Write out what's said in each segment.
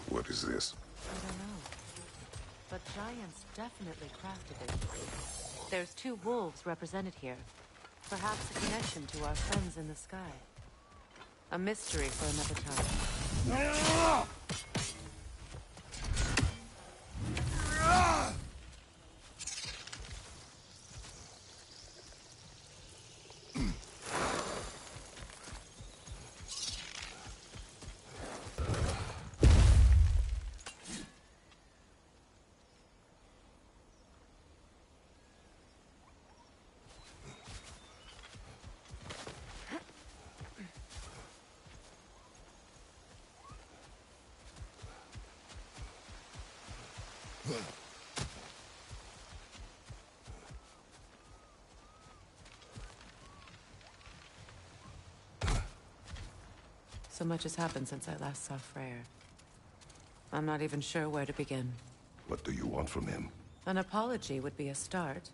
What is this? I don't know. But giants definitely crafted it. There's two wolves represented here. Perhaps a connection to our friends in the sky. A mystery for another time. So much has happened since I last saw Freyr. I'm not even sure where to begin. What do you want from him? An apology would be a start.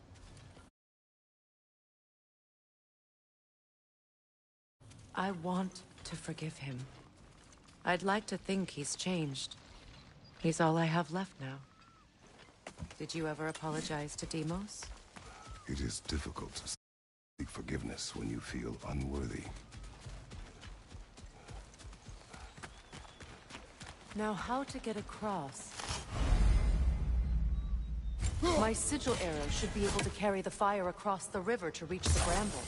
I want to forgive him. I'd like to think he's changed. He's all I have left now. Did you ever apologize to Deimos? It is difficult to seek forgiveness when you feel unworthy. Now, how to get across? My sigil arrow should be able to carry the fire across the river to reach the bramble.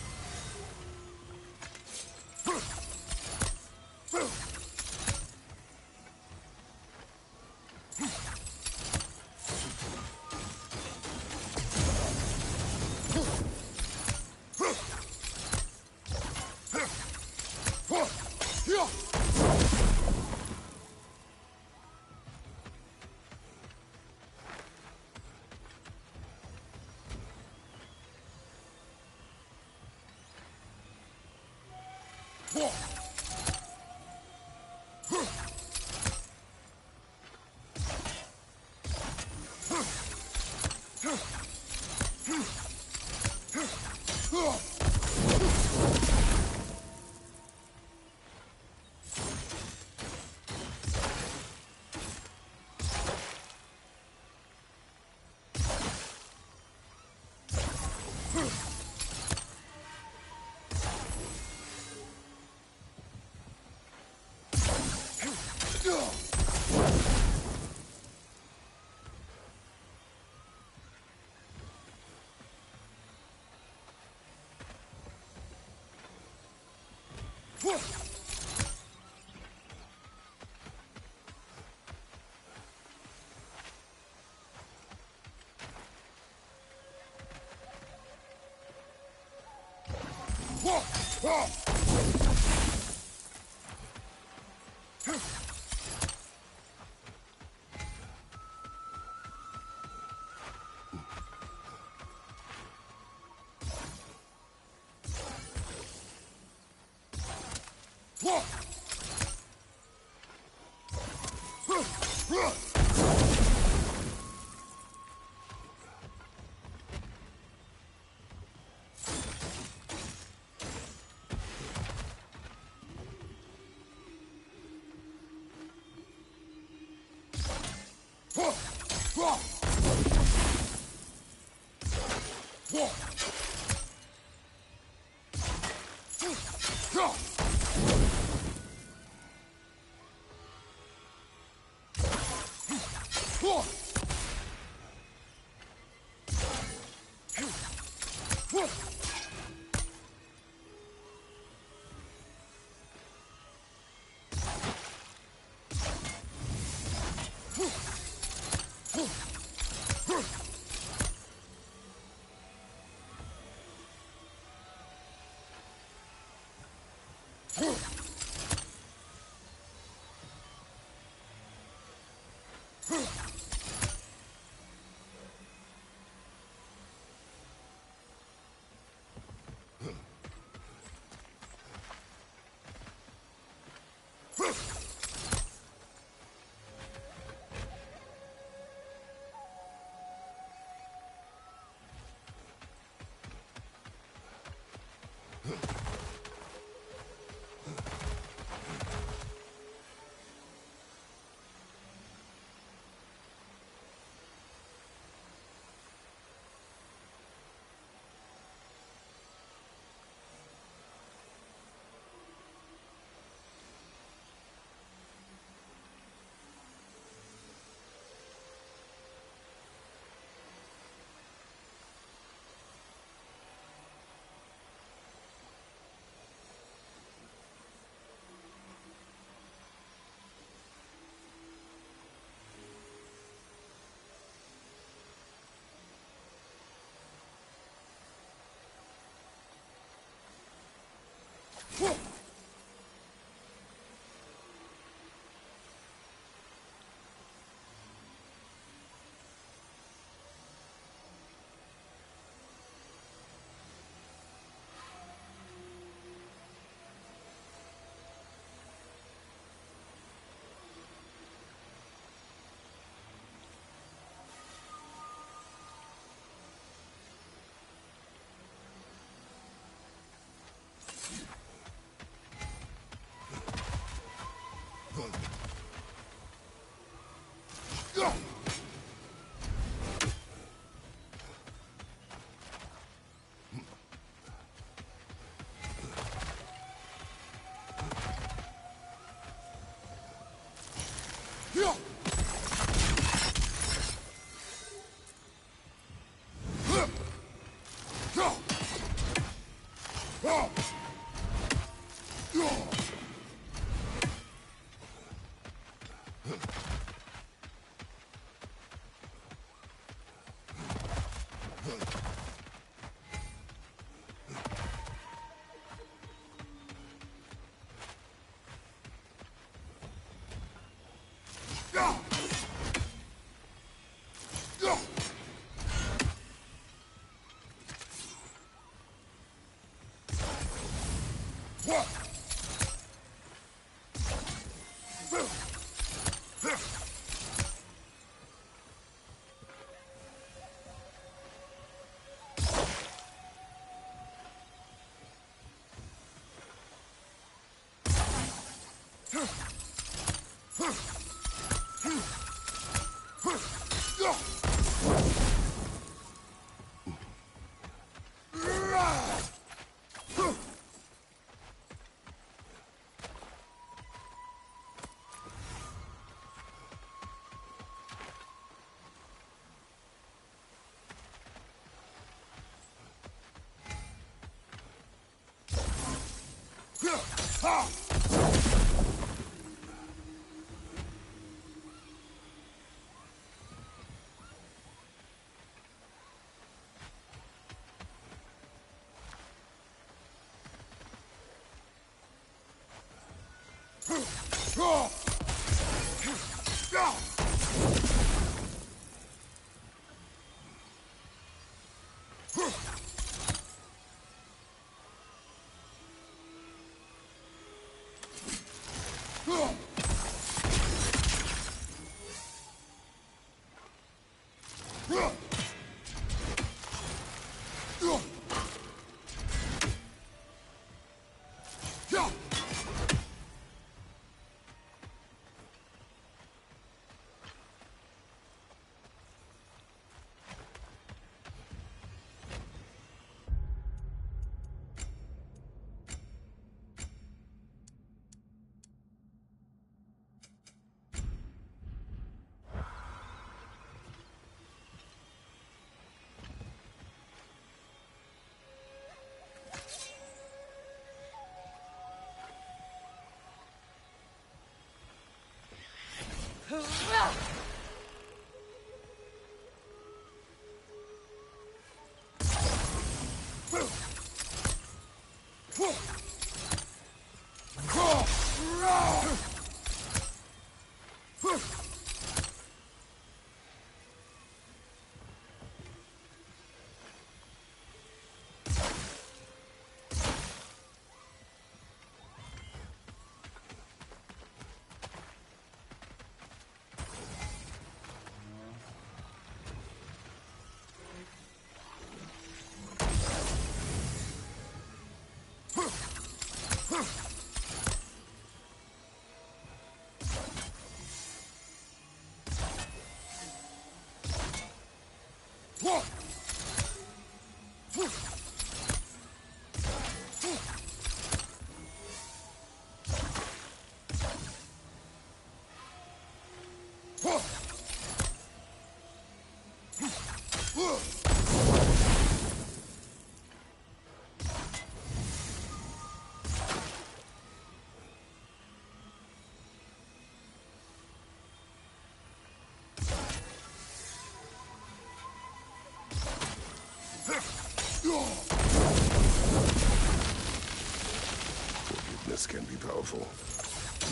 Forgiveness can be powerful,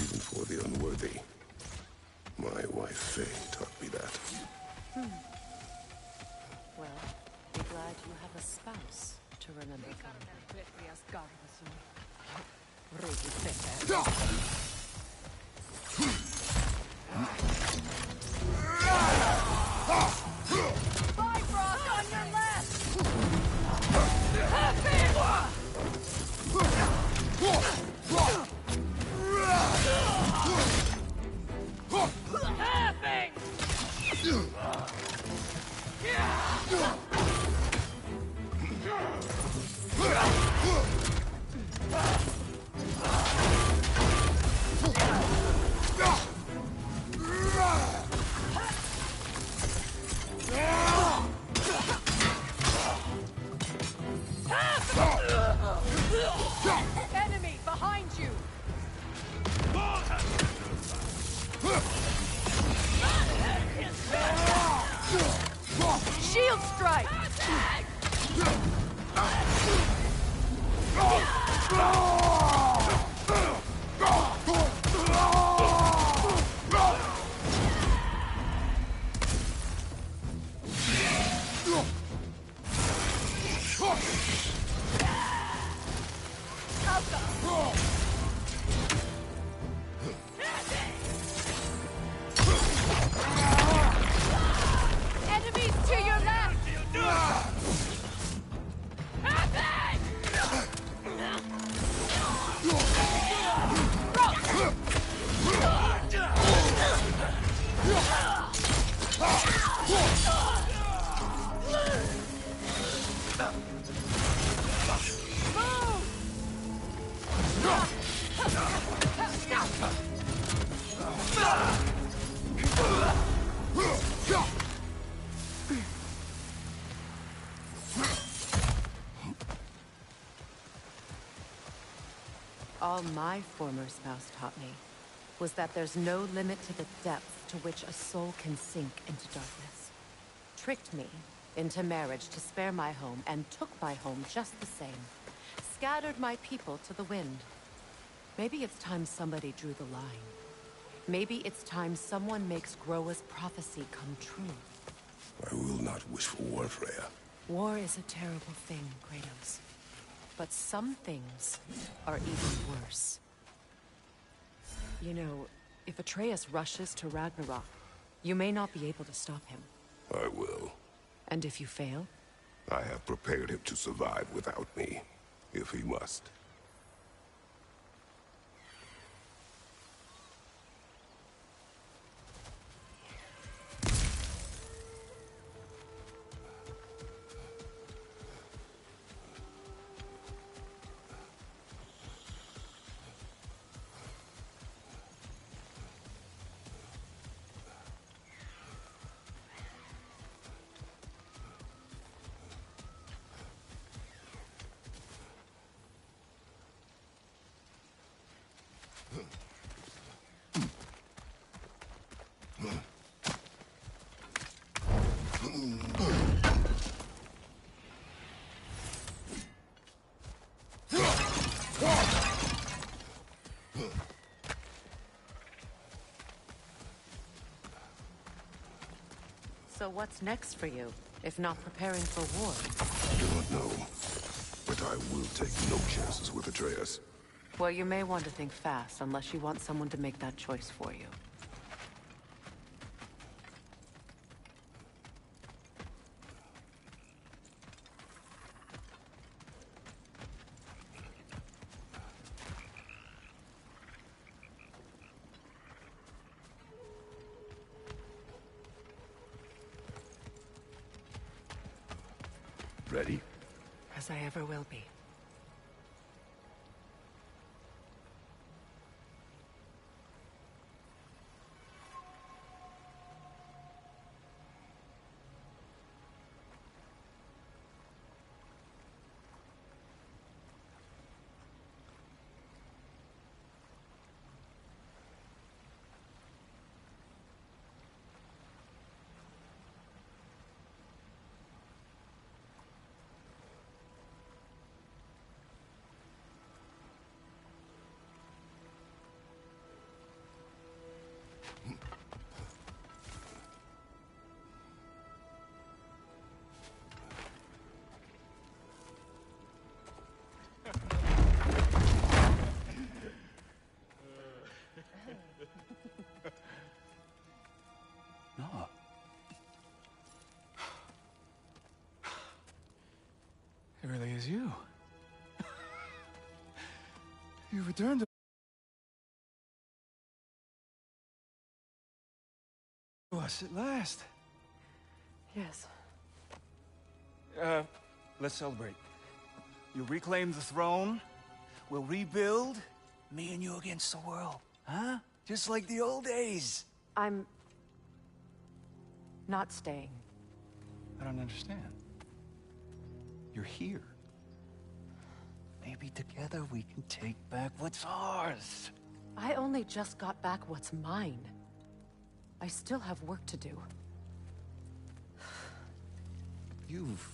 even for the unworthy. My wife, Faye, taught me that. Well, be glad you have a spouse to remember Bifrost on your left! Enemy behind you! Shield strike! Enemies to your left! All my former spouse taught me was that there's no limit to the depth to which a soul can sink into darkness. Tricked me into marriage to spare my home and took my home just the same. Scattered my people to the wind. Maybe it's time somebody drew the line. Maybe it's time someone makes Groa's prophecy come true. I will not wish for war, Freya. War is a terrible thing, Kratos. But some things are even worse. You know, if Atreus rushes to Ragnarok, you may not be able to stop him. I will. And if you fail? I have prepared him to survive without me, if he must. So what's next for you, if not preparing for war? I do not know, but I will take no chances with Atreus. Well, you may want to think fast, unless you want someone to make that choice for you. Ready? As I ever will be. No. It really is you. You returned to us at last. Yes. Let's celebrate. You reclaim the throne. We'll rebuild. Me and you against the world. Huh? Just like the old days. I'm... not staying. I don't understand. You're here. Maybe maybe together we can take back what's ours. I only just got back what's mine. I still have work to do. You've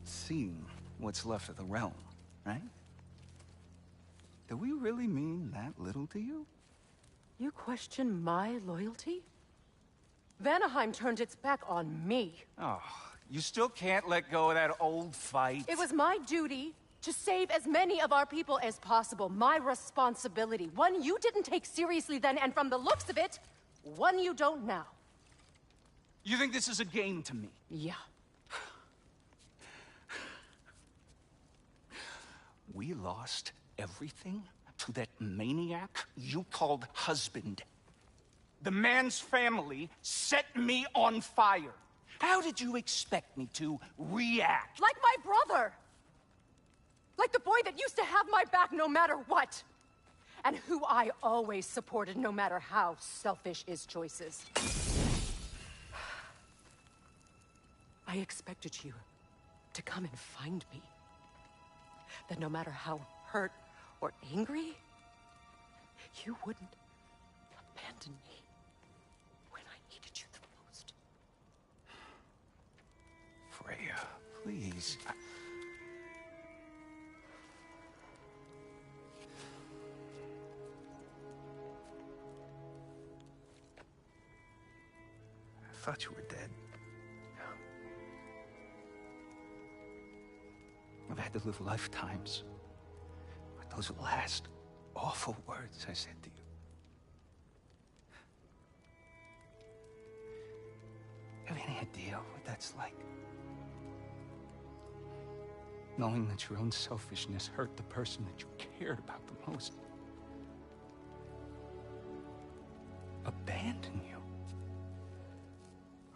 seen what's left of the realm, right? Do we really mean that little to you? You question my loyalty? Vanaheim turned its back on me. Oh, you still can't let go of that old fight? It was my duty to save as many of our people as possible. My responsibility. One you didn't take seriously then, and from the looks of it, one you don't now. You think this is a game to me? Yeah. We lost everything to that maniac you called husband. The man's family set me on fire. How did you expect me to react? Like my brother! Like the boy that used to have my back no matter what! And who I always supported no matter how selfish his choices. I expected you to come and find me. That no matter how hurt or angry, you wouldn't abandon me when I needed you the most. Freya, please. I thought you were dead. I've had to live lifetimes with those last awful words I said to you. Have any idea what that's like? Knowing that your own selfishness hurt the person that you cared about the most. Abandon you.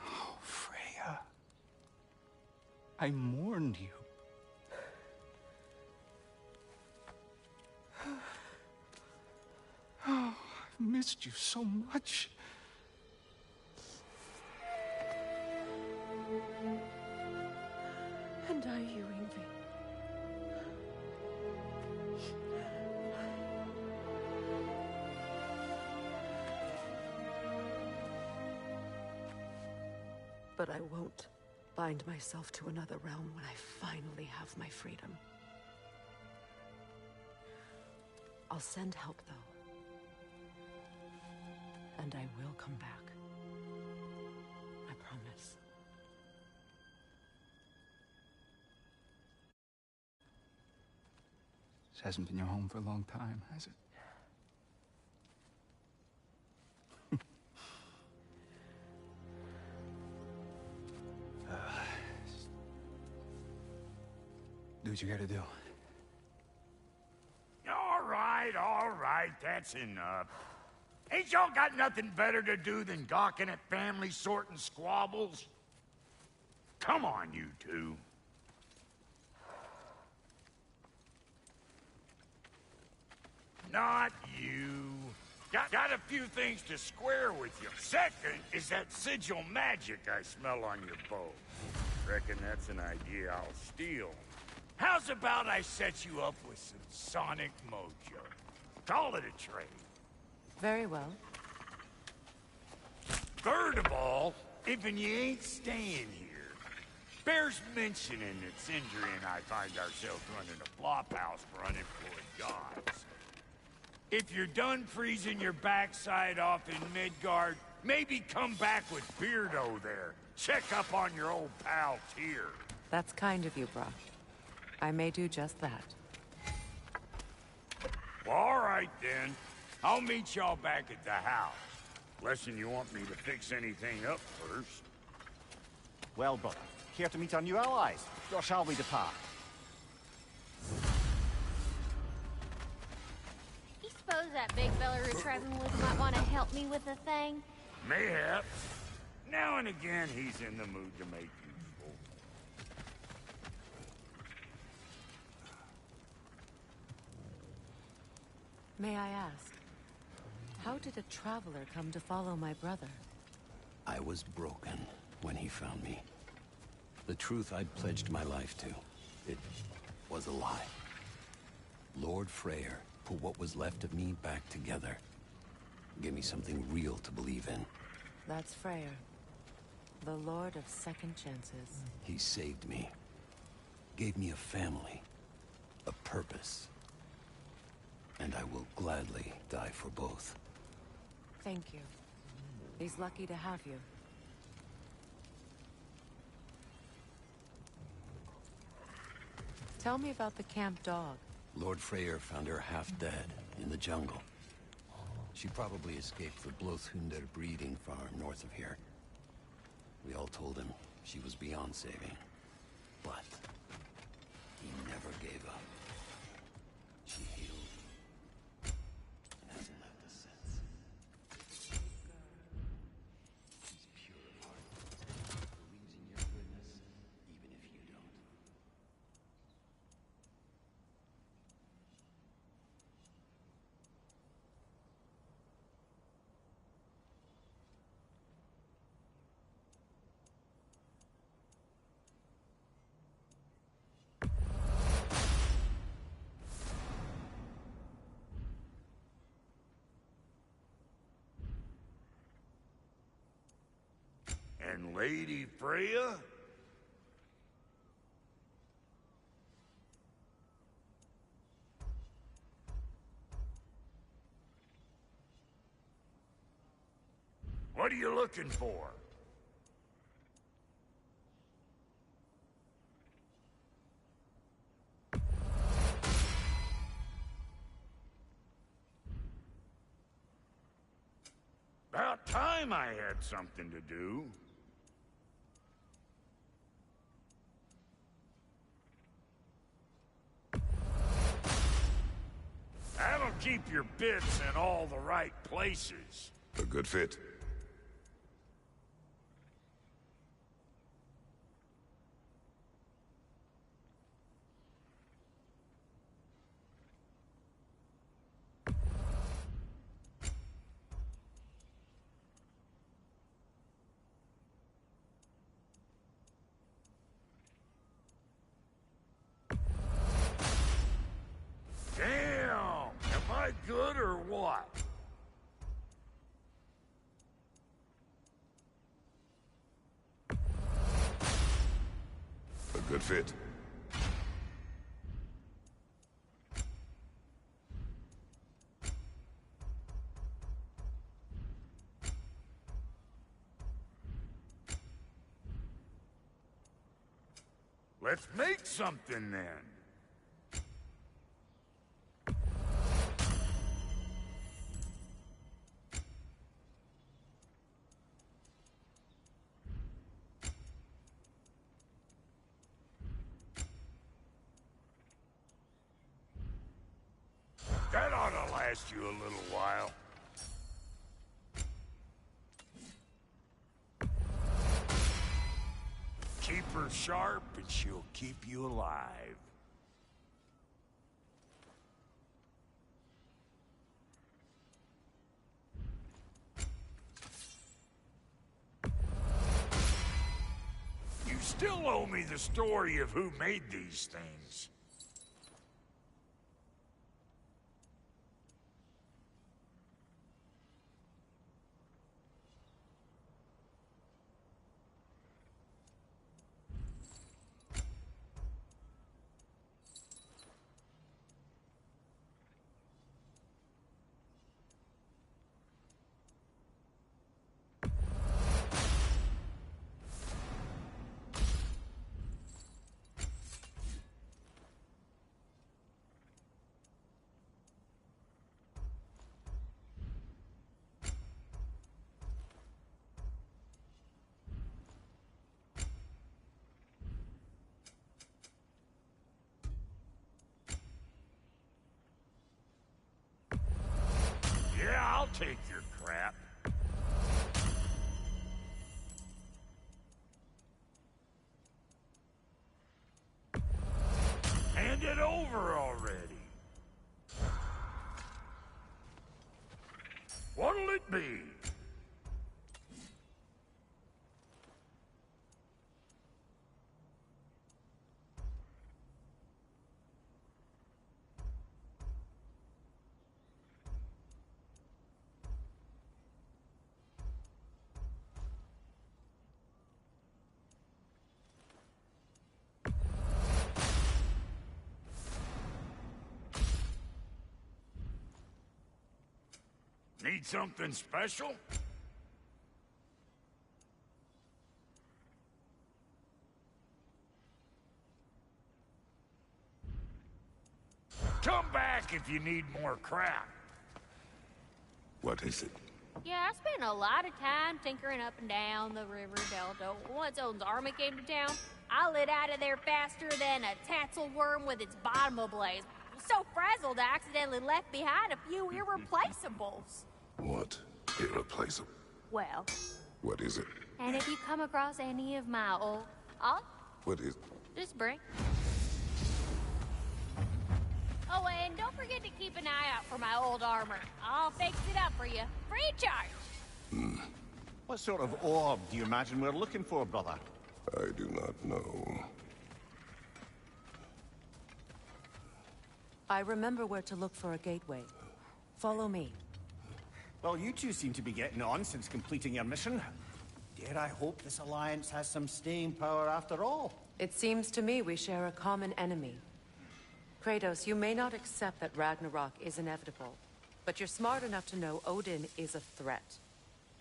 Oh, Freya. I mourned you. Oh, I've missed you so much. And I, you, Ingvi. But I won't bind myself to another realm when I finally have my freedom. I'll send help, though. And I will come back. I promise. This hasn't been your home for a long time, has it? Do what you gotta do. All right, that's enough. Ain't y'all got nothing better to do than gawking at family sorting squabbles? Come on, you two. Not you. Got a few things to square with you. Second is that sigil magic I smell on your bow. Reckon that's an idea I'll steal. How's about I set you up with some sonic mojo? Call it a trade. Very well. Third of all, if you ain't staying here, bears mentioning that Sindri and I find ourselves running a flop house for unemployed gods. If you're done freezing your backside off in Midgard, maybe come back with Beardo there. Check up on your old pal Tyr. That's kind of you, Brock. I may do just that. Well, all right, then. I'll meet y'all back at the house. Lesson you want me to fix anything up first. Well, brother, care to meet our new allies? Or shall we depart? You suppose that big fella we're traveling with might want to help me with a thing? Mayhaps. Now and again, he's in the mood to make useful. May I ask, how did a traveler come to follow my brother? I was broken when he found me. The truth I'd pledged my life to, it was a lie. Lord Freyr put what was left of me back together. Give me something real to believe in. That's Freyr, the Lord of Second Chances. He saved me. Gave me a family. A purpose. And I will gladly die for both. Thank you. He's lucky to have you. Tell me about the camp dog. Lord Freyr found her half dead in the jungle. She probably escaped the Blothunder breeding farm north of here. We all told him she was beyond saving. But he never gave up. She healed and hasn't left us since. She's pure of heart. Believes in your goodness, even if you don't. And Lady Freya? What are you looking for? About time I had something to do. That'll keep your bits in all the right places. A good fit. Damn! Am I good or what? A good fit. Let's make something then. That ought to last you a little while. Keep her sharp and she'll keep you alive. You still owe me the story of who made these things. Yeah, I'll take your crap. Hand it over already. What'll it be? Need something special? Come back if you need more crap. What is it? Yeah, I spent a lot of time tinkering up and down the river delta. Once Odin's army came to town, I lit out of there faster than a tassel worm with its bottom ablaze. So frazzled, I accidentally left behind a few irreplaceables. What? Irreplaceable? Well, What is it? and if you come across any of my old... Oh, What is... just bring. Oh, and don't forget to keep an eye out for my old armor. I'll fix it up for you. Free of charge. What sort of orb do you imagine we're looking for, brother? I do not know. I remember where to look for a gateway. Follow me. Well, you two seem to be getting on since completing your mission. Dare I hope this alliance has some staying power after all? It seems to me we share a common enemy. Kratos, you may not accept that Ragnarok is inevitable, but you're smart enough to know Odin is a threat.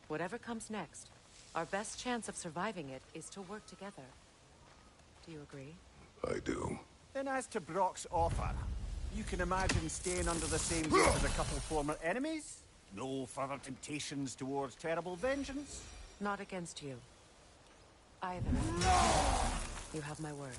Whatever comes next, our best chance of surviving it is to work together. Do you agree? I do. Then as to Brock's offer, you can imagine staying under the same roof as a couple former enemies? No further temptations towards terrible vengeance? Not against you. Either. You have my word.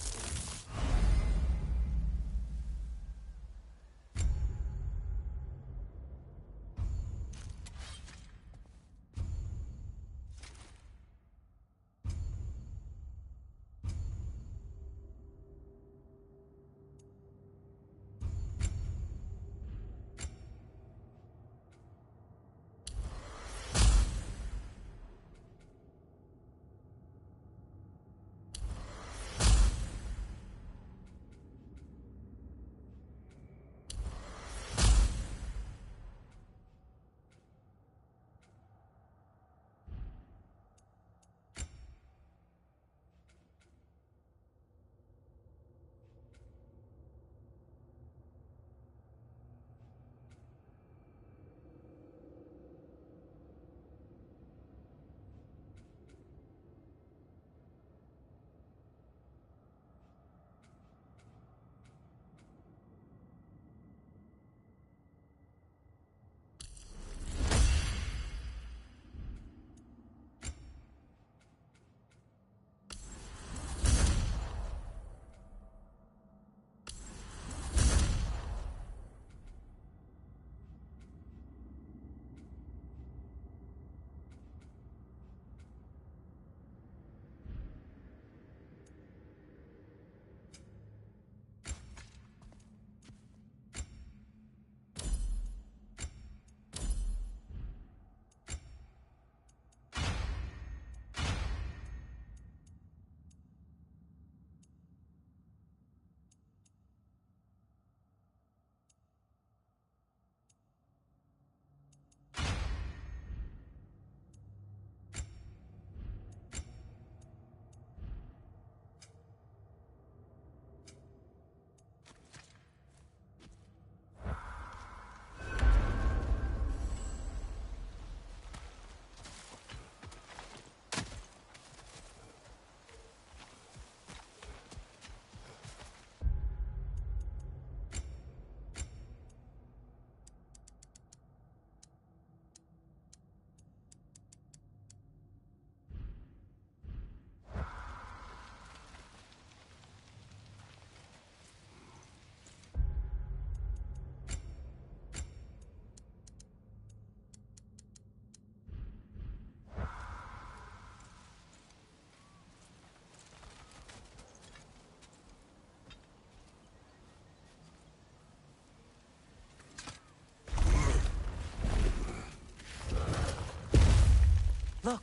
Look,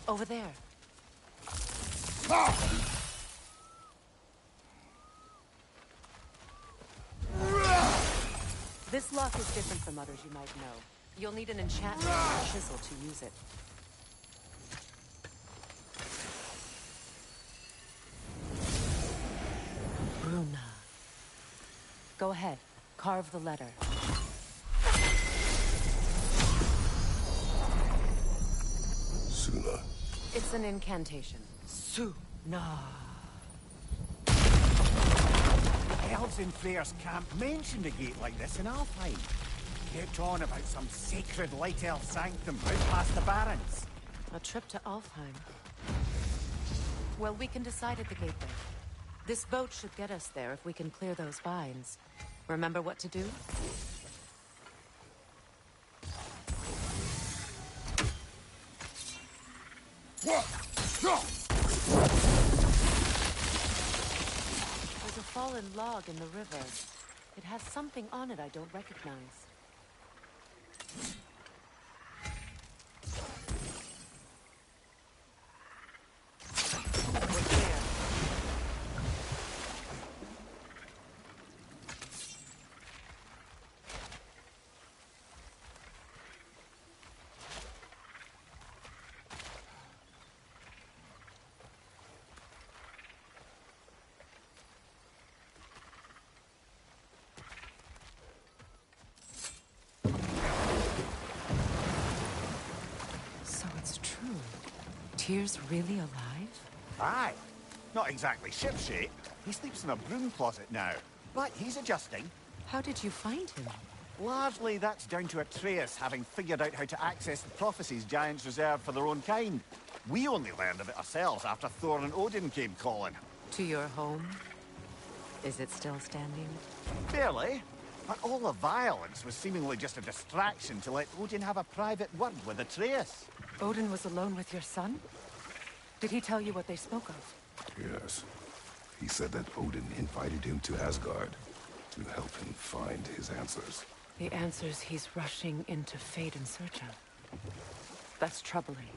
over there. This lock is different from others you might know. You'll need an enchantment or a chisel to use it. Bruna. Go ahead, carve the letter. Suna. It's an incantation. Suna. Elves in Freyr's camp mentioned a gate like this in Alfheim. Kept on about some sacred light elf sanctum out past the Barrens. A trip to Alfheim. Well, we can decide at the gate there. This boat should get us there if we can clear those vines. Remember what to do? There's a fallen log in the river. It has something on it I don't recognize. We're clear. So it's true. Tyr's really alive? Aye. Not exactly shipshape. He sleeps in a broom closet now. But he's adjusting. How did you find him? Largely, that's down to Atreus having figured out how to access the prophecies giants reserve for their own kind. We only learned of it ourselves after Thor and Odin came calling. To your home? Is it still standing? Barely. But all the violence was seemingly just a distraction to let Odin have a private word with Atreus. Odin was alone with your son? Did he tell you what they spoke of? Yes. He said that Odin invited him to Asgard to help him find his answers. The answers he's rushing into fate in search of. That's troubling.